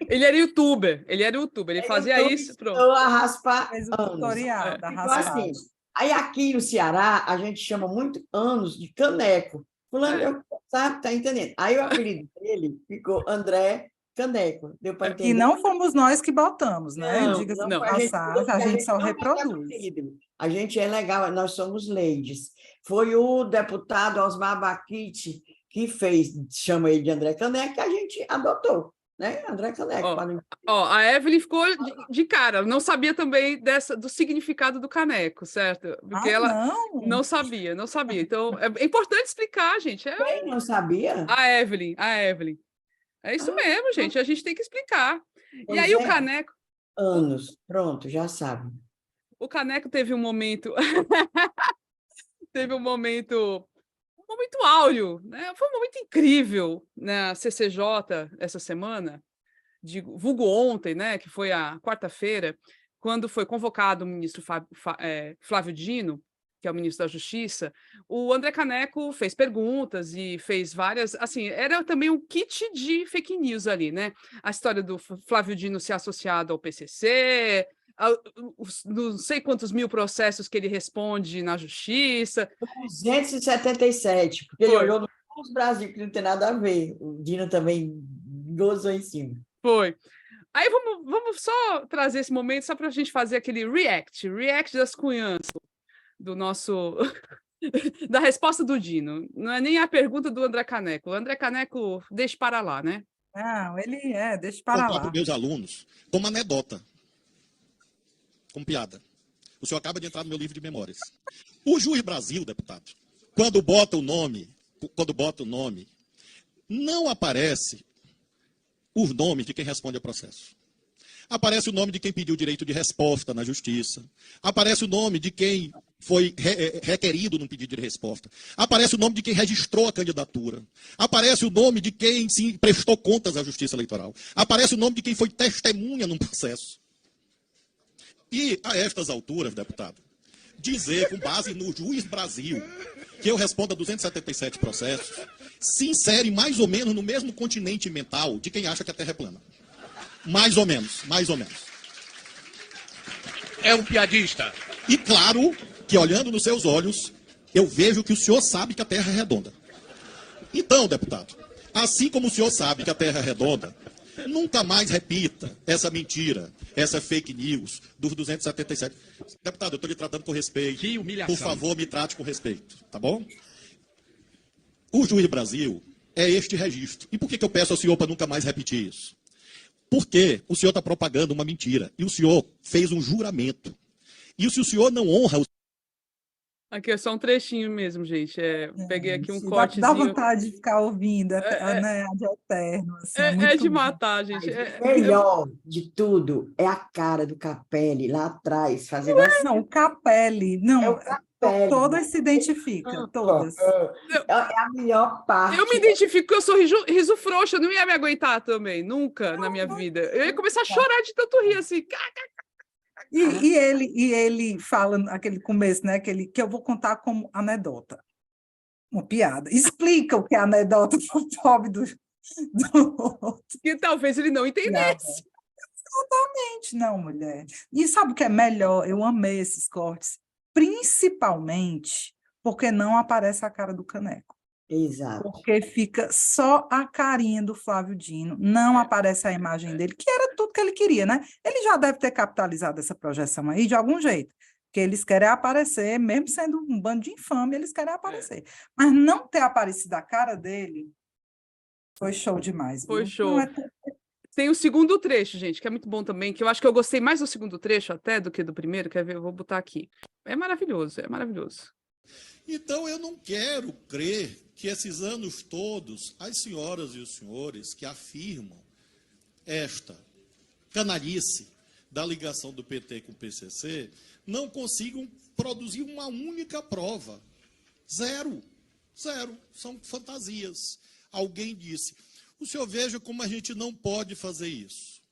ele era youtuber, ele fazia YouTube isso, pronto. ensinou a raspar Fez o anos. tutorial da Ficou assim. raspagem. Aí aqui no Ceará, a gente chama muito anos de caneco. Fulano, sabe, tá entendendo? Aí o apelido dele ficou André Caneco. Deu para entender? E não fomos nós que botamos, né? Não, Diga-se não de foi a gente, passagem, a gente só não tem reproduz. apelido. A gente é legal, nós somos ladies. Foi o deputado Osmar Baquite que fez, chama ele de André Caneco, que a gente adotou, né? André Caneco. A Evelyn ficou de cara, não sabia também do significado do caneco, certo? Porque ela não sabia. Então, é importante explicar, gente. Quem não sabia? A Evelyn. É isso mesmo, gente, a gente tem que explicar. E aí o caneco... Anos, pronto, já sabe. O caneco teve um momento... teve um momento áureo, né? Foi um momento incrível na CCJ essa semana, vulgo ontem, né? Que foi a quarta-feira, quando foi convocado o ministro Flávio Dino, que é o ministro da Justiça. O André Caneco fez perguntas e fez várias, assim, era também um kit de fake news ali, né? A história do Flávio Dino ser associado ao PCC, não sei quantos mil processos que ele responde na Justiça. 277, porque ele olhou no Brasil, que não tem nada a ver. O Dino também gozou em cima. Foi. Aí vamos só trazer esse momento só para a gente fazer aquele react das cunhãs do nosso... da resposta do Dino. Não é nem a pergunta do André Caneco. O André Caneco deixa para lá, né? Não, ele deixa para lá. Para os meus alunos como anedota, como piada. O senhor acaba de entrar no meu livro de memórias. O Juiz Brasil, deputado, quando bota o nome, não aparece o nome de quem responde ao processo. Aparece o nome de quem pediu direito de resposta na justiça. Aparece o nome de quem foi requerido num pedido de resposta. Aparece o nome de quem registrou a candidatura. Aparece o nome de quem se prestou contas à Justiça Eleitoral. Aparece o nome de quem foi testemunha num processo. E, a estas alturas, deputado, dizer, com base no Juiz Brasil, que eu respondo a 277 processos, se insere mais ou menos no mesmo continente mental de quem acha que a Terra é plana. Mais ou menos. É um piadista. E claro que, olhando nos seus olhos, eu vejo que o senhor sabe que a Terra é redonda. Então, deputado, assim como o senhor sabe que a Terra é redonda, nunca mais repita essa mentira, essa fake news dos 277. Deputado, eu estou lhe tratando com respeito. Que humilhação. Por favor, me trate com respeito, tá bom? O Juiz Brasil é este registro. E por que eu peço ao senhor para nunca mais repetir isso? Porque o senhor está propagando uma mentira. E o senhor fez um juramento. E se o senhor não honra... Aqui é só um trechinho mesmo, gente. Peguei aqui um cortezinho. Dá vontade de ficar ouvindo, né? De eterno. Assim, é de matar, gente. Melhor de tudo é a cara do Capelli lá atrás, fazendo assim. Não, o Capelli. Não, É o Capelli. Todas se identificam, todas. É a melhor parte. Eu me identifico que eu sou riso frouxo, eu não ia me aguentar também, nunca na minha vida. Eu ia começar a chorar de tanto rir, assim. E ele fala naquele começo, né? Que eu vou contar como anedota. Uma piada. Explica o que é anedota para o pobre do outro. Que talvez ele não entendesse. Exatamente, não, mulher. E sabe o que é melhor? Eu amei esses cortes. Principalmente porque não aparece a cara do Caneco. Exato. Porque fica só a carinha do Flávio Dino, não aparece a imagem dele, que era tudo que ele queria, né? Ele já deve ter capitalizado essa projeção aí de algum jeito, porque eles querem aparecer, mesmo sendo um bando de infame, eles querem aparecer. Mas não ter aparecido a cara dele foi show demais. Foi viu? show. Tem o segundo trecho, gente, que é muito bom também, que eu acho que eu gostei mais do segundo trecho até do que do primeiro, quer ver? Eu vou botar aqui. É maravilhoso, é maravilhoso. Então, eu não quero crer que esses anos todos, as senhoras e os senhores que afirmam esta canalice da ligação do PT com o PCC, não consigam produzir uma única prova. Zero. São fantasias. Alguém disse... O senhor veja como a gente não pode fazer isso.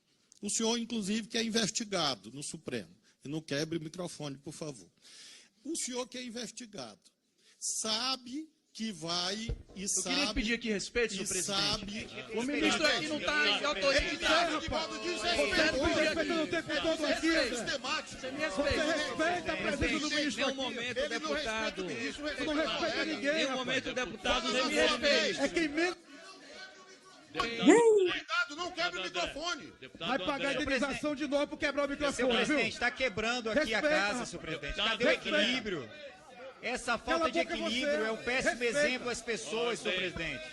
O senhor, inclusive, que é investigado no Supremo. E não quebre o microfone, por favor. O senhor que é investigado sabe que vai e sabe... Eu queria pedir aqui respeito, senhor presidente. O ministro aqui não está em autoridade. Você não tem controle aqui, Você me respeita. Você respeita a presença do ministro aqui. Em um momento, deputado... Você não respeita ninguém, Em um momento, deputado, você me respeita. É quem menos... Cuidado, não quebre o microfone. Vai pagar a indenização de novo por quebrar o microfone, Senhor presidente, viu? está quebrando aqui a casa, senhor presidente. Cadê o equilíbrio? Essa falta de equilíbrio é um péssimo exemplo às pessoas, senhor presidente.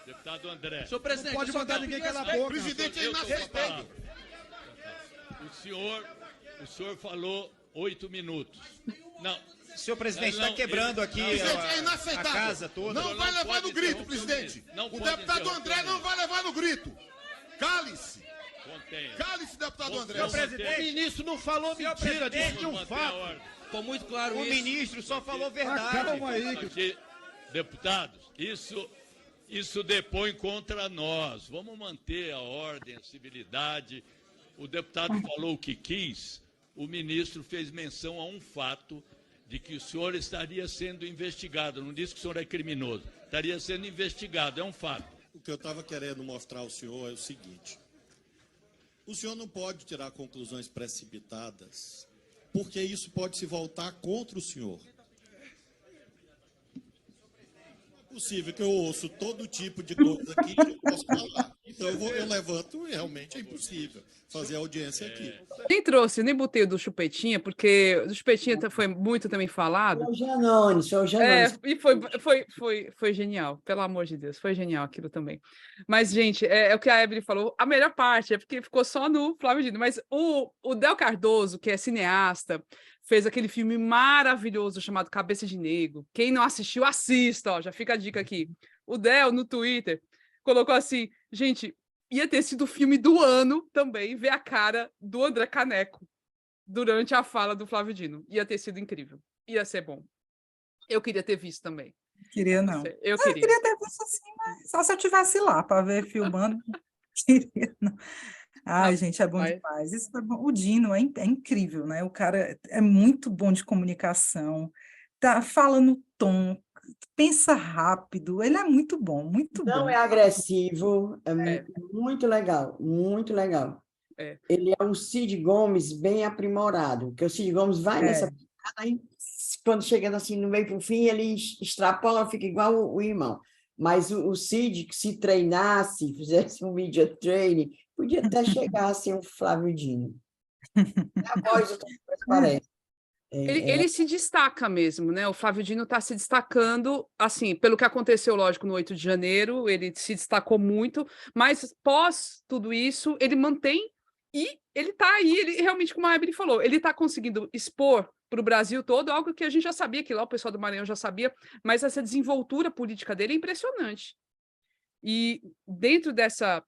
Deputado André. Senhor presidente, Não pode mandar ninguém calar a boca. O presidente é inaceitável. O senhor falou 8 minutos. Não. Senhor presidente, está quebrando aqui a casa toda. Não vai levar no grito, presidente. O deputado André não vai levar no grito. Cale-se. Cale-se, deputado André. Senhor presidente, O ministro não falou Senhor mentira, presidente, disse um fato. Ficou muito claro o isso. ministro só falou verdade. Calma aí. Porque, deputados, isso depõe contra nós. Vamos manter a ordem, a civilidade. O deputado falou o que quis, o ministro fez menção a um fato de que o senhor estaria sendo investigado. Não disse que o senhor é criminoso, estaria sendo investigado, é um fato. O que eu estava querendo mostrar ao senhor é o seguinte: o senhor não pode tirar conclusões precipitadas, porque isso pode se voltar contra o senhor. É possível que eu ouço todo tipo de coisa aqui e não posso falar. Então eu levanto e realmente é impossível fazer audiência aqui. Nem trouxe, nem botei o do Chupetinha, porque o do Chupetinha foi muito também falado. Foi o Janones, foi o Janones. E foi genial, pelo amor de Deus, foi genial aquilo também. Mas, gente, é o que a Evelyn falou, a melhor parte é porque ficou só no Flávio Dino, mas o Del Cardoso, que é cineasta, fez aquele filme maravilhoso chamado Cabeça de Negro. Quem não assistiu, assista, ó, já fica a dica aqui. O Del, no Twitter, colocou assim, gente, ia ter sido o filme do ano também, ver a cara do André Caneco durante a fala do Flávio Dino. Ia ter sido incrível, ia ser bom. Eu queria ter visto também. Queria não. Eu queria ter visto assim, mas só se eu estivesse lá para ver filmando. Queria não. Ai, gente, é bom demais. Isso é bom. O Dino é incrível, né? O cara é muito bom de comunicação, fala no tom, pensa rápido, ele é muito bom, muito bom. Não é agressivo, muito legal, muito legal. Ele é um Cid Gomes bem aprimorado, porque o Cid Gomes vai nessa... Aí, quando chegando assim no meio para o fim, ele extrapola, fica igual o irmão. Mas o Cid, que se treinasse, fizesse um media training, podia até chegar a ser um Flávio Dino. A voz parece. Ele se destaca mesmo, né? O Flávio Dino está se destacando, assim, pelo que aconteceu, lógico, no 8 de janeiro, ele se destacou muito, mas pós tudo isso, ele mantém e ele está aí, ele realmente, como a Evelyn falou, ele está conseguindo expor para o Brasil todo algo que a gente já sabia, que lá o pessoal do Maranhão já sabia, mas essa desenvoltura política dele é impressionante. E dentro dessa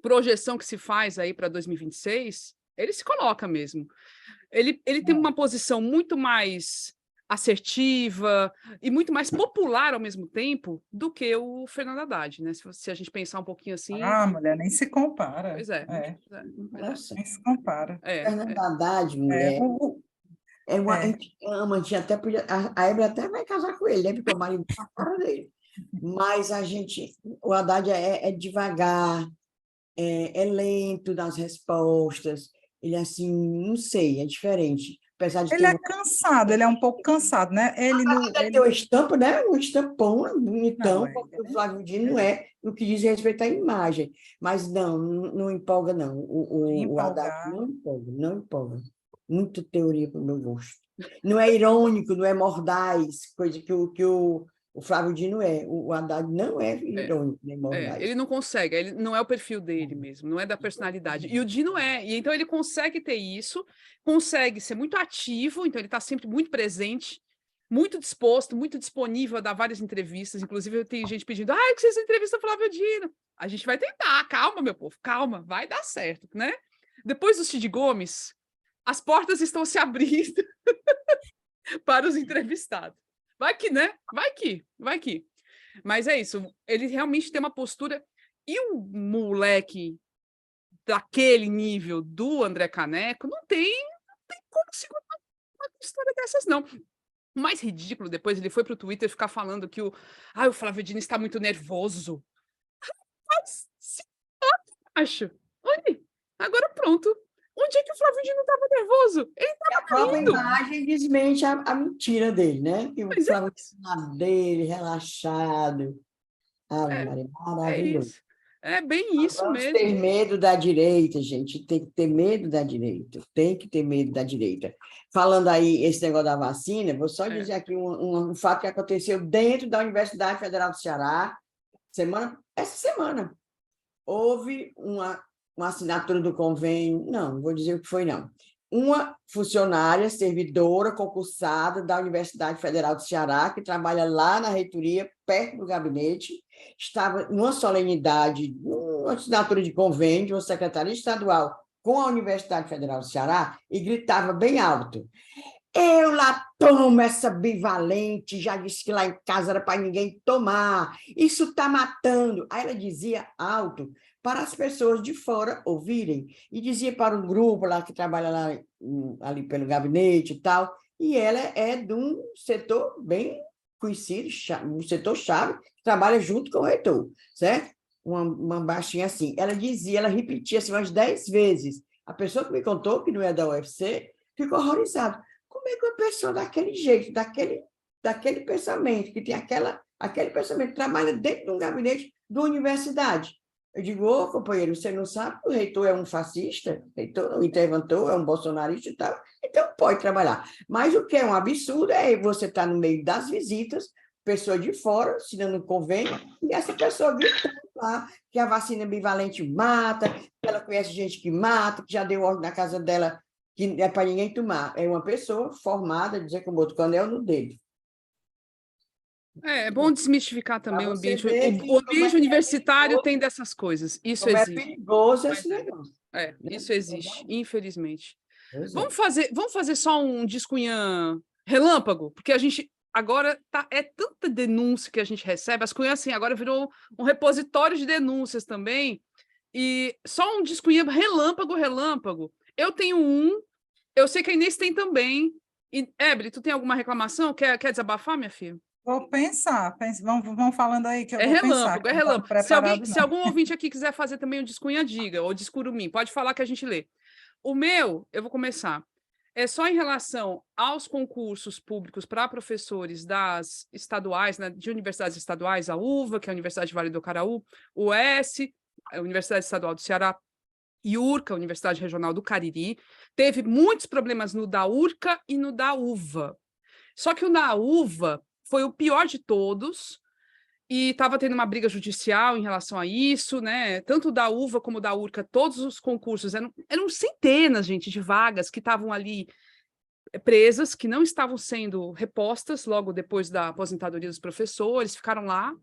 projeção que se faz aí para 2026, ele se coloca mesmo. Ele tem uma posição muito mais assertiva e muito mais popular ao mesmo tempo do que o Fernando Haddad, né? Se a gente pensar um pouquinho assim... Ah, mulher, nem se compara. Pois é. Nossa. Nem se compara. Fernando Haddad, mulher... A gente ama, até podia, a Evelyn até vai casar com ele, né? Porque o marido está fora dele. Mas o Haddad é devagar, é lento nas respostas, ele assim, não sei, é diferente. Apesar de ele é cansado, ele é um pouco cansado, né? Ele tem uma estampa, né? Um estampão bonitão, porque o Flávio Dino não é no que diz respeito à imagem. Mas não empolga, não. O Haddad não empolga. Muito teoria para o meu gosto. Não é irônico, não é mordaz, coisa que o Flávio Dino é. O Haddad não é irônico, nem mordaz. Ele não consegue, ele não é o perfil dele mesmo, não é da personalidade. E o Dino é, e então ele consegue ter isso, consegue ser muito ativo, então ele está sempre muito presente, muito disposto, muito disponível a dar várias entrevistas, inclusive tem gente pedindo, que vocês entrevistam o Flávio Dino. A gente vai tentar, calma, meu povo, calma, vai dar certo, né? Depois do Cid Gomes, as portas estão se abrindo para os entrevistados. Vai que, né? Vai que. Mas é isso, ele realmente tem uma postura... E um moleque daquele nível do André Caneco não tem como segurar uma história dessas, não. O mais ridículo, depois ele foi para o Twitter ficar falando que o Flávio Dino está muito nervoso. Mas, acho. Olha, agora pronto. Onde é que o Flávio Dino estava nervoso? Ele estava a própria imagem desmente a mentira dele, né? Que o Flávio Dino dele, relaxado. Maravilhoso. É bem isso Vamos mesmo. ter medo da direita, gente. Tem que ter medo da direita. Tem que ter medo da direita. Falando aí esse negócio da vacina, vou só dizer aqui um fato que aconteceu dentro da Universidade Federal do Ceará, essa semana. Houve uma assinatura do convênio, não vou dizer o que foi, não. Uma funcionária, servidora, concursada da Universidade Federal do Ceará, que trabalha lá na reitoria, perto do gabinete, estava numa solenidade, uma assinatura de convênio de uma secretaria estadual com a Universidade Federal do Ceará e gritava bem alto: eu lá tomo essa bivalente, já disse que lá em casa era para ninguém tomar, isso está matando. Aí ela dizia alto para as pessoas de fora ouvirem, e dizia para um grupo lá que trabalha lá, ali pelo gabinete e tal, e ela é de um setor bem conhecido, um setor-chave, que trabalha junto com o reitor, certo? Uma baixinha assim. Ela dizia, ela repetia assim umas 10 vezes. A pessoa que me contou, que não é da UFC, ficou horrorizada. Como é que uma pessoa daquele jeito, daquele pensamento, que tem aquele pensamento, que trabalha dentro de um gabinete de uma universidade? Eu digo, ô, companheiro, você não sabe que o reitor é um fascista? O reitor, o interventor é um bolsonarista e tal, então pode trabalhar. Mas o que é um absurdo é você estar no meio das visitas, pessoa de fora, assinando um convênio, e essa pessoa gritando lá que a vacina bivalente mata, que ela conhece gente que mata, que já deu ordem na casa dela que é para ninguém tomar. É uma pessoa formada, dizer que o boto canel no dedo. É bom desmistificar também o ambiente. O ambiente universitário tem dessas coisas. Isso existe. É perigoso esse negócio. Isso existe, infelizmente. Vamos fazer só um Discunhã relâmpago, porque a gente agora é tanta denúncia que a gente recebe. As Cunhãs, assim, agora virou um repositório de denúncias também. E só um Discunhã relâmpago. Eu tenho eu sei que a Inês tem também. E, Ébeli, tu tem alguma reclamação? Quer desabafar, minha filha? Vou pensar. Vamos falando aí que eu vou relâmpago, pensar. É relâmpago. Se algum ouvinte aqui quiser fazer também o Discunhã, diga, ou Discurumim, pode falar que a gente lê. O meu, eu vou começar. É só em relação aos concursos públicos para professores das estaduais, né, de universidades estaduais, a UVA, que é a Universidade Vale do Caraú, o ES, a Universidade Estadual do Ceará, e URCA, a Universidade Regional do Cariri. Teve muitos problemas no da URCA e no da UVA. Só que o da UVA foi o pior de todos, e estava tendo uma briga judicial em relação a isso, né? Tanto da UVA como da URCA, todos os concursos eram centenas, gente, de vagas que estavam ali presas, que não estavam sendo repostas logo depois da aposentadoria dos professores, ficaram lá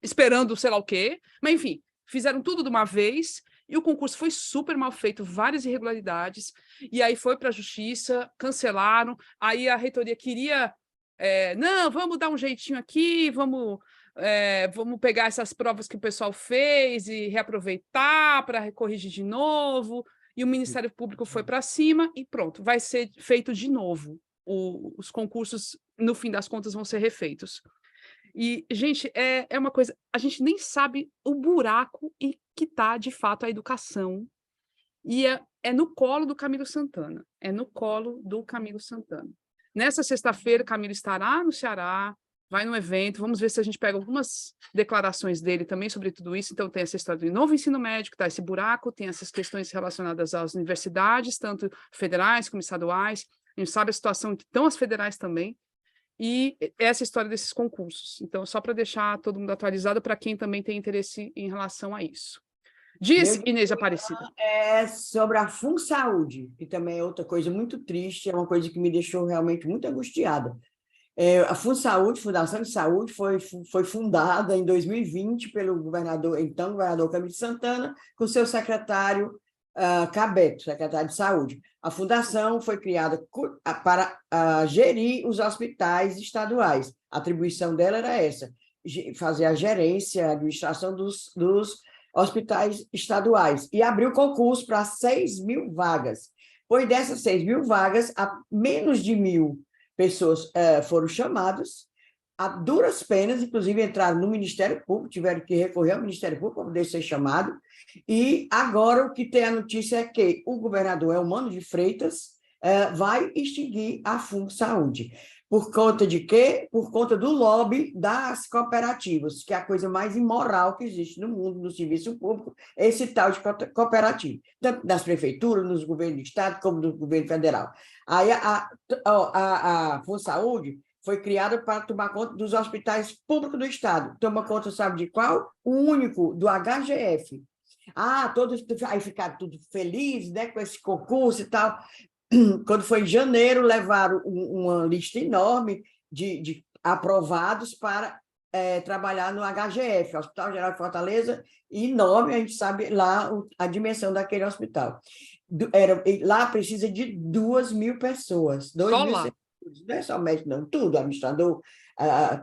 esperando sei lá o quê, mas enfim, fizeram tudo de uma vez, e o concurso foi super mal feito, várias irregularidades, e aí foi para a justiça, cancelaram, aí a reitoria queria, não, vamos dar um jeitinho aqui, vamos pegar essas provas que o pessoal fez e reaproveitar para corrigir de novo, e o Ministério Público foi para cima e pronto, vai ser feito de novo. Os concursos, no fim das contas, vão ser refeitos. E, gente, é uma coisa, a gente nem sabe o buraco em que está, de fato, a educação, e é no colo do Camilo Santana, Nessa sexta-feira, Camilo estará no Ceará, vai no evento, vamos ver se a gente pega algumas declarações dele também sobre tudo isso. Então tem essa história do novo ensino médio, tá, esse buraco, tem essas questões relacionadas às universidades, tanto federais como estaduais, a gente sabe a situação que estão as federais também, e essa história desses concursos. Então, só para deixar todo mundo atualizado, para quem também tem interesse em relação a isso. Diz, Inês Aparecida. É sobre a FunSaúde, que também é outra coisa muito triste, é uma coisa que me deixou realmente muito angustiada. A FunSaúde, Fundação de Saúde, foi fundada em 2020 pelo então governador Camilo Santana, com seu secretário Cabeto, secretário de Saúde. A fundação foi criada para gerir os hospitais estaduais. A atribuição dela era essa, fazer a gerência, a administração dos hospitais estaduais, e abriu concurso para 6.000 vagas. Pois dessas 6.000 vagas, menos de 1.000 pessoas foram chamadas, a duras penas, inclusive entraram no Ministério Público, tiveram que recorrer ao Ministério Público para poder ser chamado, e agora o que tem a notícia é que o governador Elmano de Freitas vai extinguir a FunSaúde. Por conta de quê? Por conta do lobby das cooperativas, que é a coisa mais imoral que existe no mundo, no serviço público, esse tal de cooperativa, tanto nas prefeituras, nos governos do estado, como no governo federal. Aí a FunSaúde foi criada para tomar conta dos hospitais públicos do estado. Toma conta, sabe de qual? O único, do HGF. Todos aí ficaram tudo felizes, né, com esse concurso e tal. Quando foi em janeiro, levaram uma lista enorme de aprovados para trabalhar no HGF, Hospital Geral de Fortaleza, enorme, a gente sabe lá a dimensão daquele hospital. Lá precisa de 2.000 pessoas. 2.000 lá? Não é só médico, não, tudo, administrador,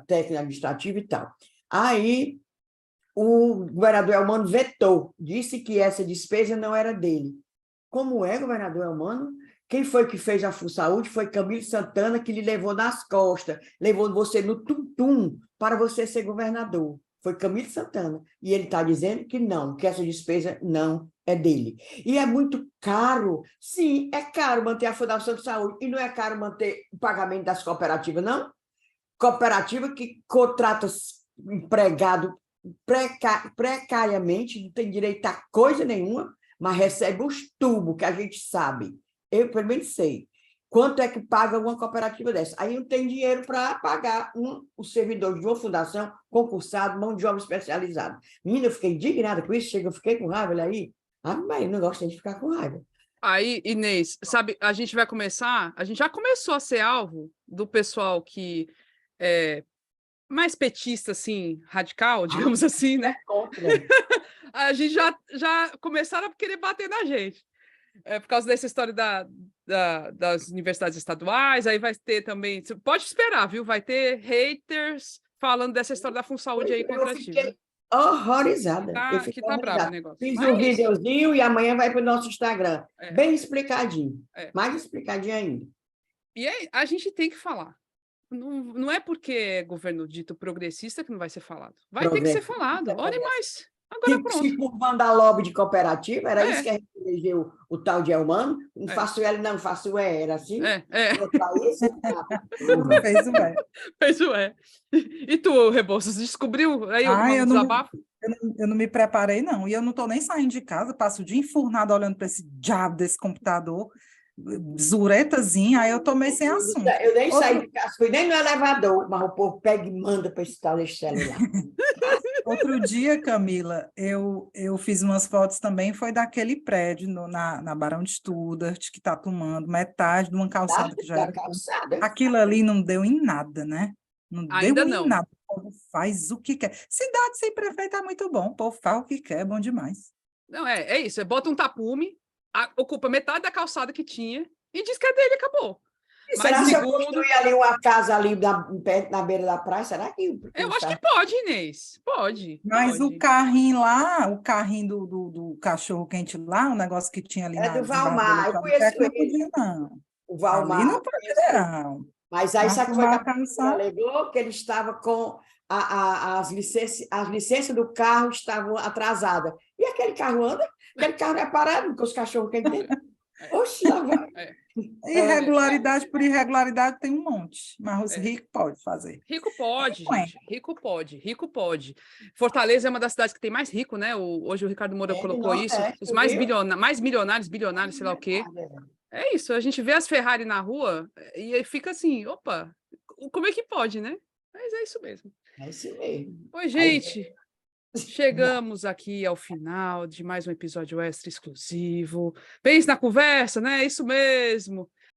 técnico administrativo e tal. Aí, o governador Elmano vetou, disse que essa despesa não era dele. Como é, governador Elmano? Quem foi que fez a FUNSaúde foi Camilo Santana, que lhe levou nas costas, levou você no tum-tum para você ser governador. Foi Camilo Santana. E ele está dizendo que não, que essa despesa não é dele. E é muito caro. Sim, é caro manter a Fundação de Saúde. E não é caro manter o pagamento das cooperativas, não? Cooperativa que contrata empregado precariamente, não tem direito a coisa nenhuma, mas recebe os tubos, que a gente sabe. Eu, pelo menos, sei. Quanto é que paga uma cooperativa dessa? Aí não tem dinheiro para pagar o servidor de uma fundação, concursado, mão de obra especializada. Menina, eu fiquei indignada com isso, eu fiquei com raiva, olha aí. Mas eu não gosto de ficar com raiva. Aí, Inês, sabe, a gente já começou a ser alvo do pessoal que é mais petista, assim, radical, digamos assim, né? A gente já começaram a querer bater na gente. Por causa dessa história das universidades estaduais, aí vai ter também... Pode esperar, viu? Vai ter haters falando dessa história da FUNSaúde aí contra a Tina. Eu fiquei horrorizada. Que tá bravo o negócio. Fiz um videozinho e amanhã vai para o nosso Instagram. Bem explicadinho. Mais explicadinho ainda. E aí, a gente tem que falar. Não é porque é governo dito progressista que não vai ser falado. Vai ter que ser falado. Olha mais. Agora pronto. Se curvando a lobby de cooperativa, era isso que a gente elegeu o tal de Elmano. Não faço L, não faço E, era assim? Fez o E. E tu, Rebouças, descobriu aí algum desabafo? Eu não me preparei, não. E eu não estou nem saindo de casa, passo o dia enfurnado olhando para esse diabo desse computador, zuretazinha, aí eu tomei sem assunto. Eu nem saí de casa, fui nem no elevador, mas o povo pega e manda para esse tal desse celular. Outro dia, Camila, eu fiz umas fotos também, foi daquele prédio na Barão de Studart, que está tomando metade de uma calçada que já era. Aquilo ali não deu em nada, né? Não Ainda deu não. em nada. O povo faz o que quer. Cidade sem prefeito é muito bom, o povo faz o que quer, é bom demais. Não, é isso. Você bota um tapume, ocupa metade da calçada que tinha e diz que é dele, acabou. E será que eu construir ali uma casa ali na beira da praia? Será que... Eu acho que pode, Inês. Pode. Mas o carrinho lá, o carrinho do cachorro-quente lá, o negócio que tinha ali do Valmar, eu conheço não podia, não. O Valmar. Ali não podia, não. Mas aí sabe o que foi que a alegou? Que ele estava com as licenças do carro estavam atrasadas. E aquele carro anda? Aquele carro não é parado com os cachorros-quentes dentro. Oxe, lá vai. Irregularidade por irregularidade tem um monte, mas os ricos podem fazer. Rico pode, gente. Rico pode. Fortaleza é uma das cidades que tem mais rico, né? Hoje o Ricardo Moura colocou isso. Os mais milionários, bilionários, sei lá o quê. É isso, a gente vê as Ferrari na rua e fica assim, opa, como é que pode, né? Mas é isso mesmo. É isso mesmo. Oi, gente. Chegamos aqui ao final de mais um episódio extra exclusivo. Pense na conversa, né? Isso mesmo.